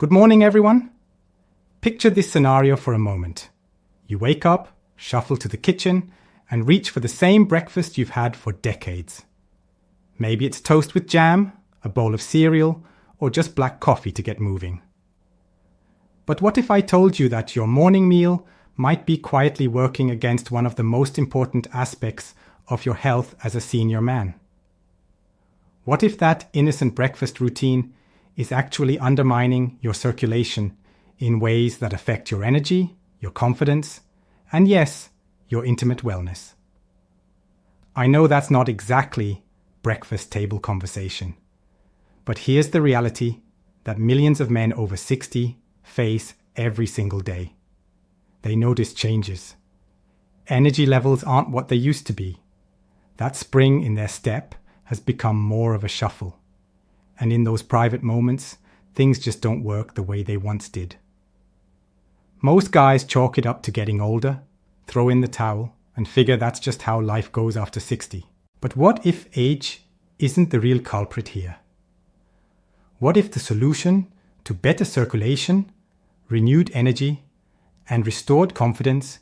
Good morning, everyone. Picture this scenario for a moment. You wake up, shuffle to the kitchen, and reach for the same breakfast you've had for decades. Maybe it's toast with jam, a bowl of cereal, or just black coffee to get moving. But what if I told you that your morning meal might be quietly working against one of the most important aspects of your health as a senior man? What if that innocent breakfast routine is actually undermining your circulation in ways that affect your energy, your confidence, and yes, your intimate wellness? I know that's not exactly breakfast table conversation, but here's the reality that millions of men over 60 face every single day. They notice changes. Energy levels aren't what they used to be. That spring in their step has become more of a shuffle. And in those private moments, things just don't work the way they once did. Most guys chalk it up to getting older, throw in the towel, and figure that's just how life goes after 60. But what if age isn't the real culprit here? What if the solution to better circulation, renewed energy, and restored confidence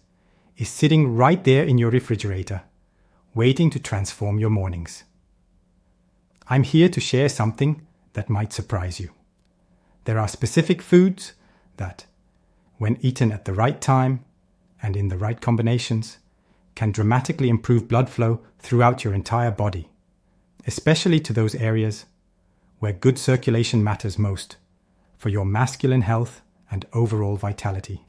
is sitting right there in your refrigerator, waiting to transform your mornings? I'm here to share something that might surprise you. There are specific foods that, when eaten at the right time and in the right combinations, can dramatically improve blood flow throughout your entire body, especially to those areas where good circulation matters most for your masculine health and overall vitality.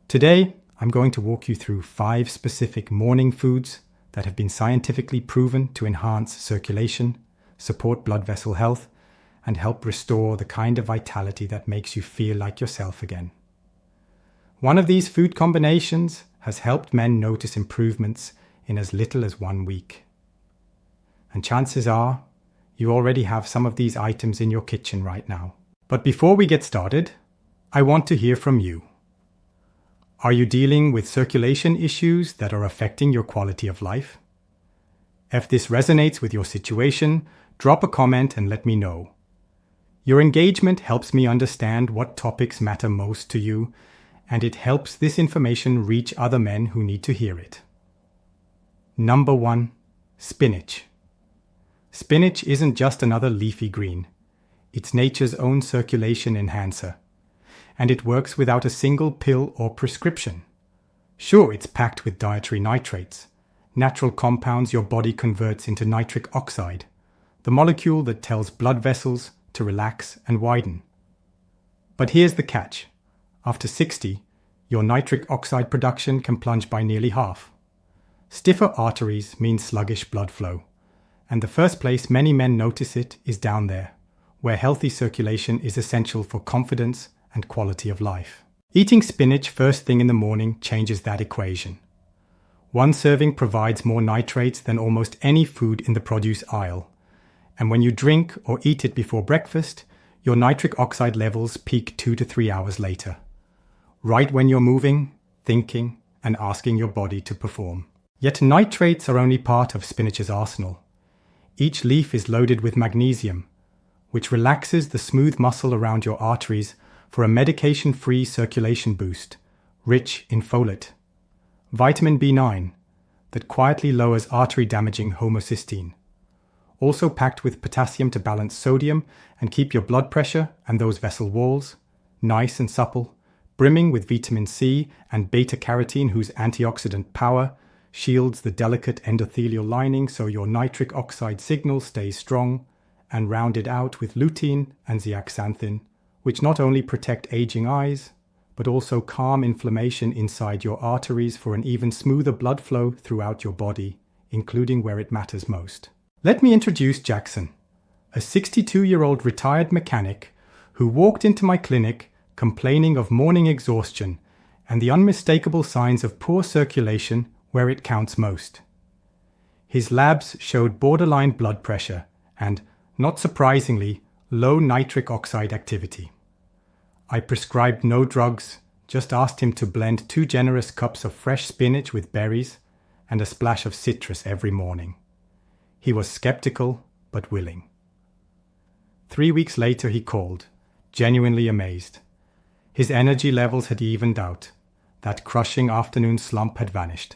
Today, I'm going to walk you through 5 specific morning foods that have been scientifically proven to enhance circulation, support blood vessel health, and help restore the kind of vitality that makes you feel like yourself again. One of these food combinations has helped men notice improvements in as little as 1 week. And chances are, you already have some of these items in your kitchen right now. But before we get started, I want to hear from you. Are you dealing with circulation issues that are affecting your quality of life? If this resonates with your situation, drop a comment and let me know. Your engagement helps me understand what topics matter most to you, and it helps this information reach other men who need to hear it. Number 1, spinach. Spinach isn't just another leafy green. It's nature's own circulation enhancer, and it works without a single pill or prescription. Sure, it's packed with dietary nitrates, natural compounds your body converts into nitric oxide, the molecule that tells blood vessels to relax and widen. But here's the catch. After 60, your nitric oxide production can plunge by nearly half. Stiffer arteries mean sluggish blood flow, and the first place many men notice it is down there, where healthy circulation is essential for confidence and quality of life. Eating spinach first thing in the morning changes that equation. 1 serving provides more nitrates than almost any food in the produce aisle, and when you drink or eat it before breakfast, your nitric oxide levels peak 2 to 3 hours later, right when you're moving, thinking, and asking your body to perform. Yet nitrates are only part of spinach's arsenal. Each leaf is loaded with magnesium, which relaxes the smooth muscle around your arteries for a medication-free circulation boost, rich in folate, vitamin B9, that quietly lowers artery-damaging homocysteine, also packed with potassium to balance sodium and keep your blood pressure and those vessel walls nice and supple, brimming with vitamin C and beta-carotene whose antioxidant power shields the delicate endothelial lining so your nitric oxide signal stays strong, and rounded out with lutein and zeaxanthin, which not only protect aging eyes, but also calm inflammation inside your arteries for an even smoother blood flow throughout your body, including where it matters most. Let me introduce Jackson, a 62-year-old retired mechanic who walked into my clinic complaining of morning exhaustion and the unmistakable signs of poor circulation where it counts most. His labs showed borderline blood pressure and, not surprisingly, low nitric oxide activity. I prescribed no drugs, just asked him to blend 2 generous cups of fresh spinach with berries and a splash of citrus every morning. He was skeptical, but willing. 3 weeks later he called, genuinely amazed. His energy levels had evened out. That crushing afternoon slump had vanished,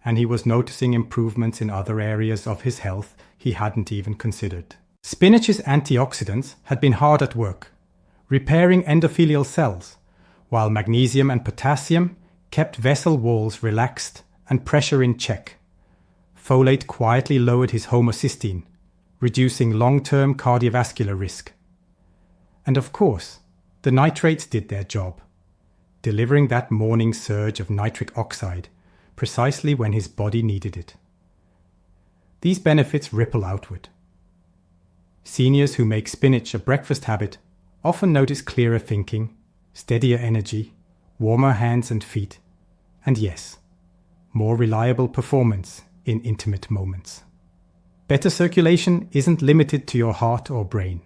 and he was noticing improvements in other areas of his health he hadn't even considered. Spinach's antioxidants had been hard at work, repairing endothelial cells, while magnesium and potassium kept vessel walls relaxed and pressure in check. Folate quietly lowered his homocysteine, reducing long-term cardiovascular risk. And of course, the nitrates did their job, delivering that morning surge of nitric oxide precisely when his body needed it. These benefits ripple outward. Seniors who make spinach a breakfast habit often notice clearer thinking, steadier energy, warmer hands and feet, and yes, more reliable performance in intimate moments. Better circulation isn't limited to your heart or brain.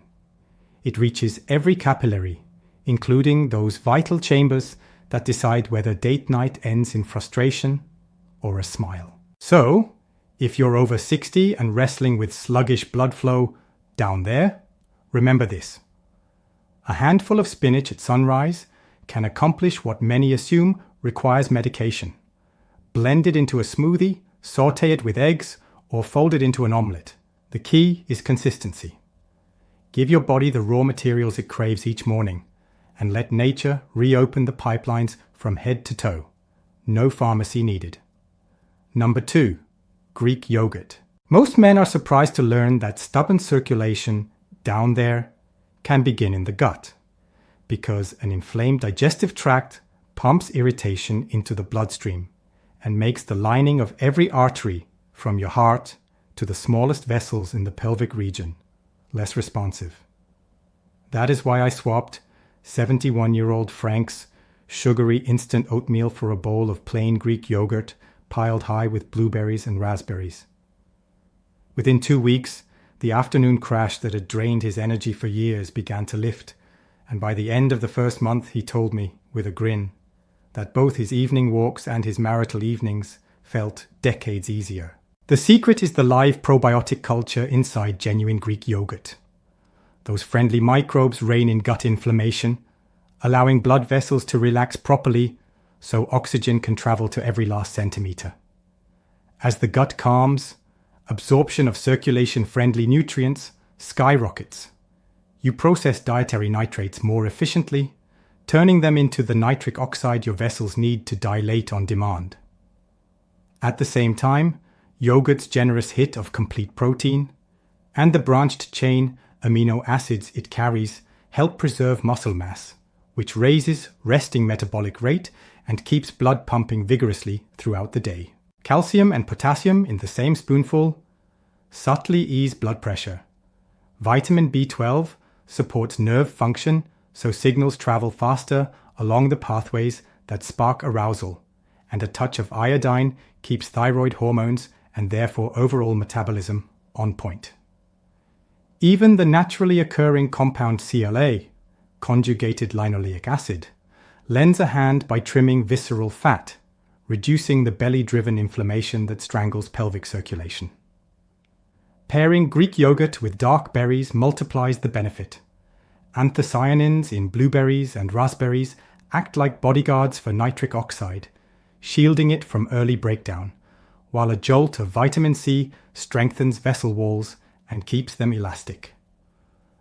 It reaches every capillary, including those vital chambers that decide whether date night ends in frustration or a smile. So, if you're over 60 and wrestling with sluggish blood flow down there, remember this. A handful of spinach at sunrise can accomplish what many assume requires medication. Blend it into a smoothie, saute it with eggs, or fold it into an omelette. The key is consistency. Give your body the raw materials it craves each morning, and let nature reopen the pipelines from head to toe. No pharmacy needed. Number 2, Greek yogurt. Most men are surprised to learn that stubborn circulation down there can begin in the gut, because an inflamed digestive tract pumps irritation into the bloodstream and makes the lining of every artery from your heart to the smallest vessels in the pelvic region less responsive. That is why I swapped 71-year-old Frank's sugary instant oatmeal for a bowl of plain Greek yogurt piled high with blueberries and raspberries. Within 2 weeks, the afternoon crash that had drained his energy for years began to lift, and by the end of the first month he told me, with a grin, that both his evening walks and his marital evenings felt decades easier. The secret is the live probiotic culture inside genuine Greek yogurt. Those friendly microbes rein in gut inflammation, allowing blood vessels to relax properly so oxygen can travel to every last centimeter. As the gut calms, absorption of circulation-friendly nutrients skyrockets. You process dietary nitrates more efficiently, turning them into the nitric oxide your vessels need to dilate on demand. At the same time, yogurt's generous hit of complete protein and the branched chain amino acids it carries help preserve muscle mass, which raises resting metabolic rate and keeps blood pumping vigorously throughout the day. Calcium and potassium in the same spoonful subtly ease blood pressure. Vitamin B12 supports nerve function so signals travel faster along the pathways that spark arousal, and a touch of iodine keeps thyroid hormones and therefore overall metabolism on point. Even the naturally occurring compound CLA, conjugated linoleic acid, lends a hand by trimming visceral fat, reducing the belly-driven inflammation that strangles pelvic circulation. Pairing Greek yogurt with dark berries multiplies the benefit. Anthocyanins in blueberries and raspberries act like bodyguards for nitric oxide, shielding it from early breakdown, while a jolt of vitamin C strengthens vessel walls and keeps them elastic.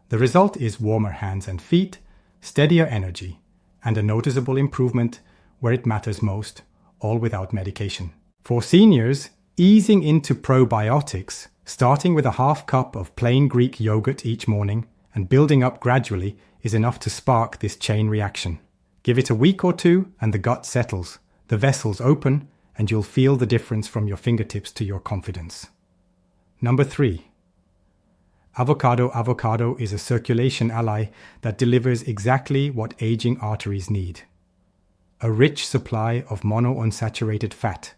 The result is warmer hands and feet, steadier energy, and a noticeable improvement where it matters most, all without medication. For seniors, easing into probiotics, starting with a half cup of plain Greek yogurt each morning and building up gradually is enough to spark this chain reaction. Give it a week or two and the gut settles, the vessels open, and you'll feel the difference from your fingertips to your confidence. Number 3. Avocado is a circulation ally that delivers exactly what aging arteries need. A rich supply of monounsaturated fat,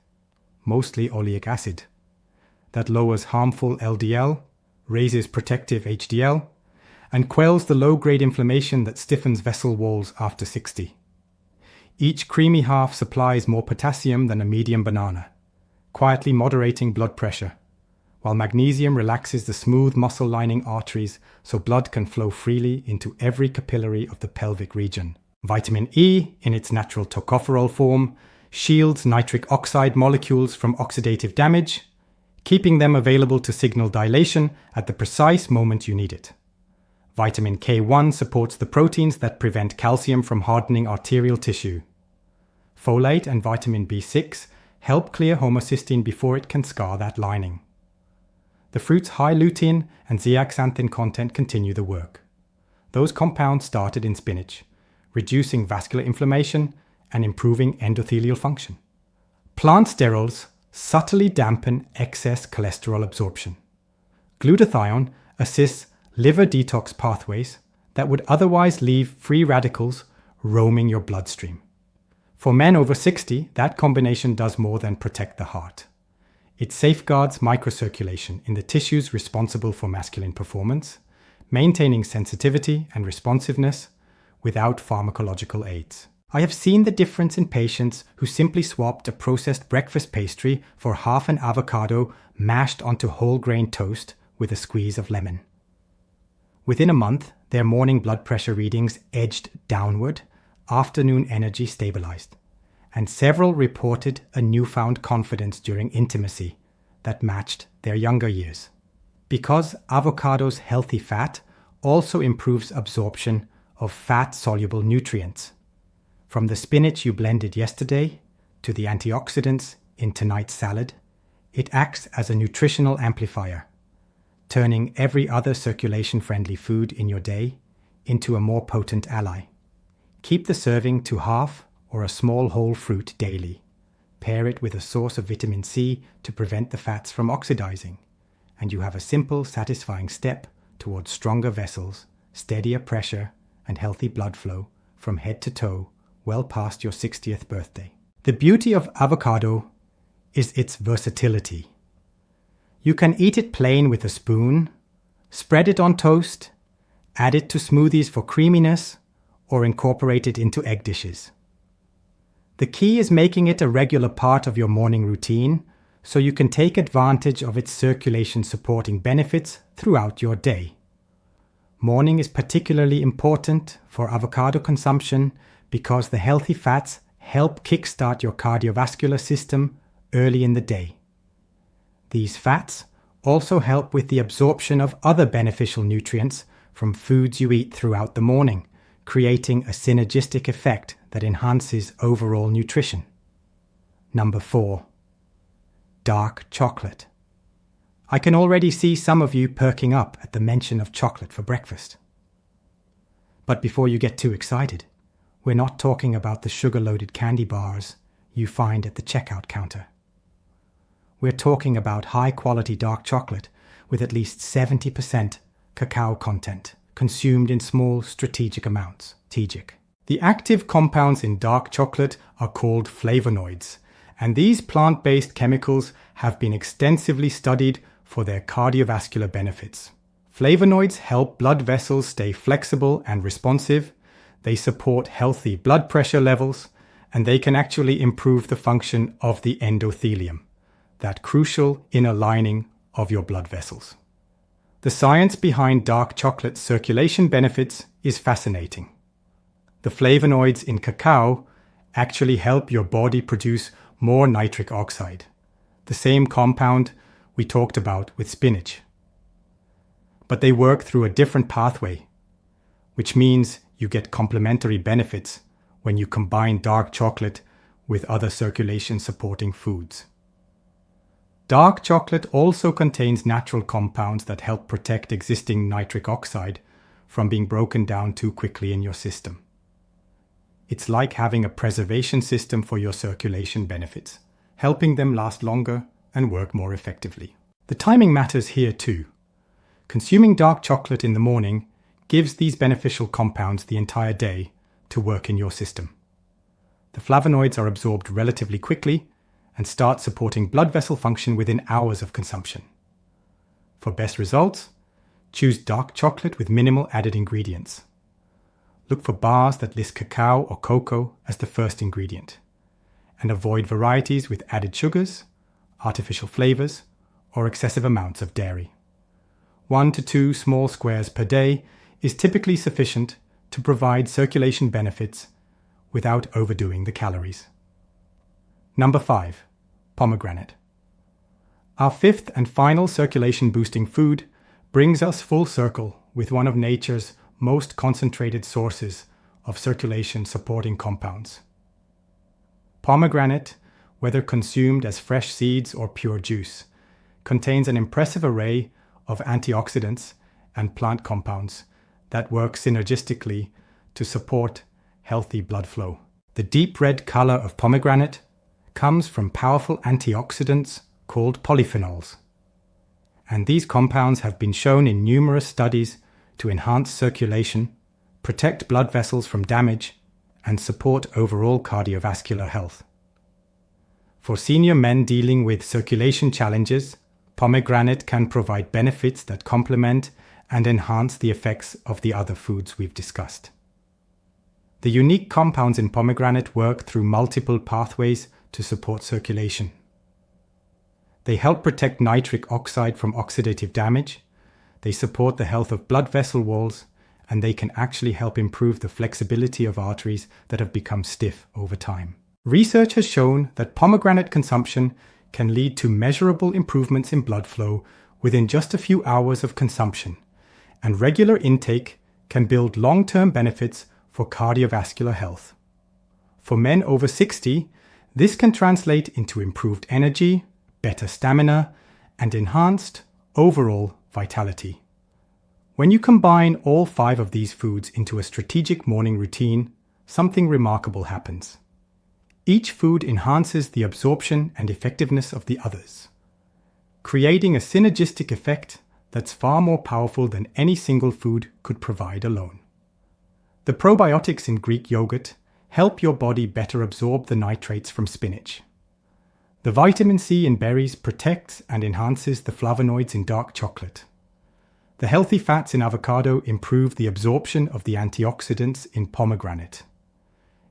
mostly oleic acid, that lowers harmful LDL, raises protective HDL, and quells the low-grade inflammation that stiffens vessel walls after 60. Each creamy half supplies more potassium than a medium banana, quietly moderating blood pressure, while magnesium relaxes the smooth muscle lining arteries so blood can flow freely into every capillary of the pelvic region. Vitamin E, in its natural tocopherol form, shields nitric oxide molecules from oxidative damage, keeping them available to signal dilation at the precise moment you need it. Vitamin K1 supports the proteins that prevent calcium from hardening arterial tissue. Folate and vitamin B6 help clear homocysteine before it can scar that lining. The fruit's high lutein and zeaxanthin content continue the work. Those compounds started in spinach, reducing vascular inflammation and improving endothelial function. Plant sterols subtly dampen excess cholesterol absorption. Glutathione assists liver detox pathways that would otherwise leave free radicals roaming your bloodstream. For men over 60, that combination does more than protect the heart. It safeguards microcirculation in the tissues responsible for masculine performance, maintaining sensitivity and responsiveness without pharmacological aids. I have seen the difference in patients who simply swapped a processed breakfast pastry for half an avocado mashed onto whole grain toast with a squeeze of lemon. Within a month, their morning blood pressure readings edged downward, afternoon energy stabilized, and several reported a newfound confidence during intimacy that matched their younger years. Because avocado's healthy fat also improves absorption of fat-soluble nutrients. From the spinach you blended yesterday to the antioxidants in tonight's salad, it acts as a nutritional amplifier, turning every other circulation-friendly food in your day into a more potent ally. Keep the serving to half or a small whole fruit daily. Pair it with a source of vitamin C to prevent the fats from oxidizing, and you have a simple, satisfying step towards stronger vessels, steadier pressure, and healthy blood flow from head to toe well past your 60th birthday. The beauty of avocado is its versatility. You can eat it plain with a spoon, spread it on toast, add it to smoothies for creaminess, or incorporate it into egg dishes. The key is making it a regular part of your morning routine so you can take advantage of its circulation-supporting benefits throughout your day. Morning is particularly important for avocado consumption because the healthy fats help kickstart your cardiovascular system early in the day. These fats also help with the absorption of other beneficial nutrients from foods you eat throughout the morning, creating a synergistic effect that enhances overall nutrition. Number 4. Dark chocolate. I can already see some of you perking up at the mention of chocolate for breakfast. But before you get too excited, we're not talking about the sugar-loaded candy bars you find at the checkout counter. We're talking about high-quality dark chocolate with at least 70% cacao content, consumed in small strategic amounts, TGIC. The active compounds in dark chocolate are called flavonoids, and these plant-based chemicals have been extensively studied for their cardiovascular benefits. Flavonoids help blood vessels stay flexible and responsive, they support healthy blood pressure levels, and they can actually improve the function of the endothelium, that crucial inner lining of your blood vessels. The science behind dark chocolate's circulation benefits is fascinating. The flavonoids in cacao actually help your body produce more nitric oxide, the same compound we talked about with spinach. But they work through a different pathway, which means you get complementary benefits when you combine dark chocolate with other circulation-supporting foods. Dark chocolate also contains natural compounds that help protect existing nitric oxide from being broken down too quickly in your system. It's like having a preservation system for your circulation benefits, helping them last longer and work more effectively. The timing matters here too. Consuming dark chocolate in the morning gives these beneficial compounds the entire day to work in your system. The flavonoids are absorbed relatively quickly and start supporting blood vessel function within hours of consumption. For best results, choose dark chocolate with minimal added ingredients. Look for bars that list cacao or cocoa as the first ingredient, and avoid varieties with added sugars, artificial flavors, or excessive amounts of dairy. 1 to 2 small squares per day is typically sufficient to provide circulation benefits without overdoing the calories. Number 5. Pomegranate. Our fifth and final circulation-boosting food brings us full circle with one of nature's most concentrated sources of circulation-supporting compounds. Pomegranate, whether consumed as fresh seeds or pure juice, contains an impressive array of antioxidants and plant compounds that work synergistically to support healthy blood flow. The deep red color of pomegranate comes from powerful antioxidants called polyphenols, and these compounds have been shown in numerous studies to enhance circulation, protect blood vessels from damage, and support overall cardiovascular health. For senior men dealing with circulation challenges, pomegranate can provide benefits that complement and enhance the effects of the other foods we've discussed. The unique compounds in pomegranate work through multiple pathways to support circulation. They help protect nitric oxide from oxidative damage, they support the health of blood vessel walls, and they can actually help improve the flexibility of arteries that have become stiff over time. Research has shown that pomegranate consumption can lead to measurable improvements in blood flow within just a few hours of consumption, and regular intake can build long-term benefits for cardiovascular health. For men over 60, this can translate into improved energy, better stamina, and enhanced overall vitality. When you combine all 5 of these foods into a strategic morning routine, something remarkable happens. Each food enhances the absorption and effectiveness of the others, creating a synergistic effect that's far more powerful than any single food could provide alone. The probiotics in Greek yogurt help your body better absorb the nitrates from spinach. The vitamin C in berries protects and enhances the flavonoids in dark chocolate. The healthy fats in avocado improve the absorption of the antioxidants in pomegranate.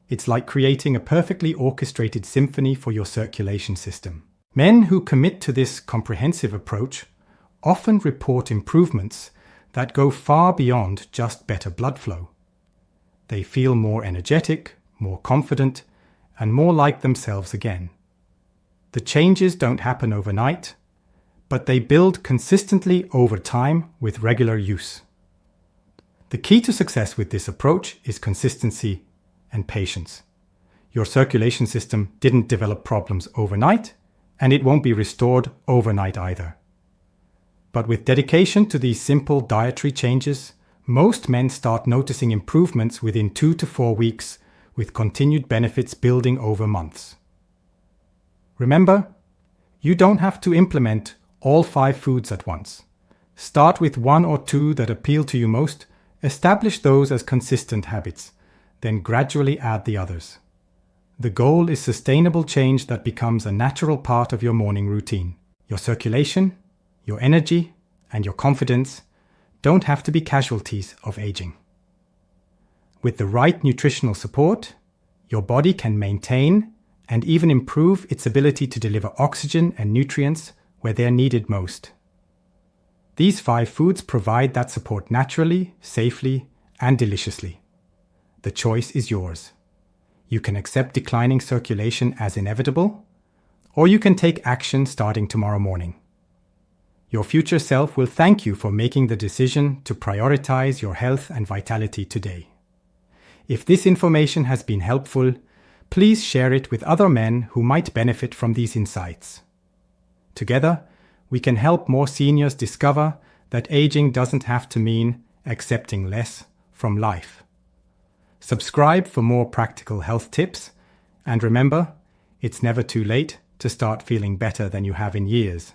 It's like creating a perfectly orchestrated symphony for your circulation system. Men who commit to this comprehensive approach often report improvements that go far beyond just better blood flow. They feel more energetic, more confident, and more like themselves again. The changes don't happen overnight, but they build consistently over time with regular use. The key to success with this approach is consistency and patience. Your circulation system didn't develop problems overnight, and it won't be restored overnight either. But with dedication to these simple dietary changes, most men start noticing improvements within 2 to 4 weeks, with continued benefits building over months. Remember, you don't have to implement all 5 foods at once. Start with 1 or 2 that appeal to you most, establish those as consistent habits, then gradually add the others. The goal is sustainable change that becomes a natural part of your morning routine. Your circulation, your energy, and your confidence don't have to be casualties of aging. With the right nutritional support, your body can maintain and even improve its ability to deliver oxygen and nutrients where they're needed most. These 5 foods provide that support naturally, safely, and deliciously. The choice is yours. You can accept declining circulation as inevitable, or you can take action starting tomorrow morning. Your future self will thank you for making the decision to prioritize your health and vitality today. If this information has been helpful, please share it with other men who might benefit from these insights. Together, we can help more seniors discover that aging doesn't have to mean accepting less from life. Subscribe for more practical health tips, and remember, it's never too late to start feeling better than you have in years.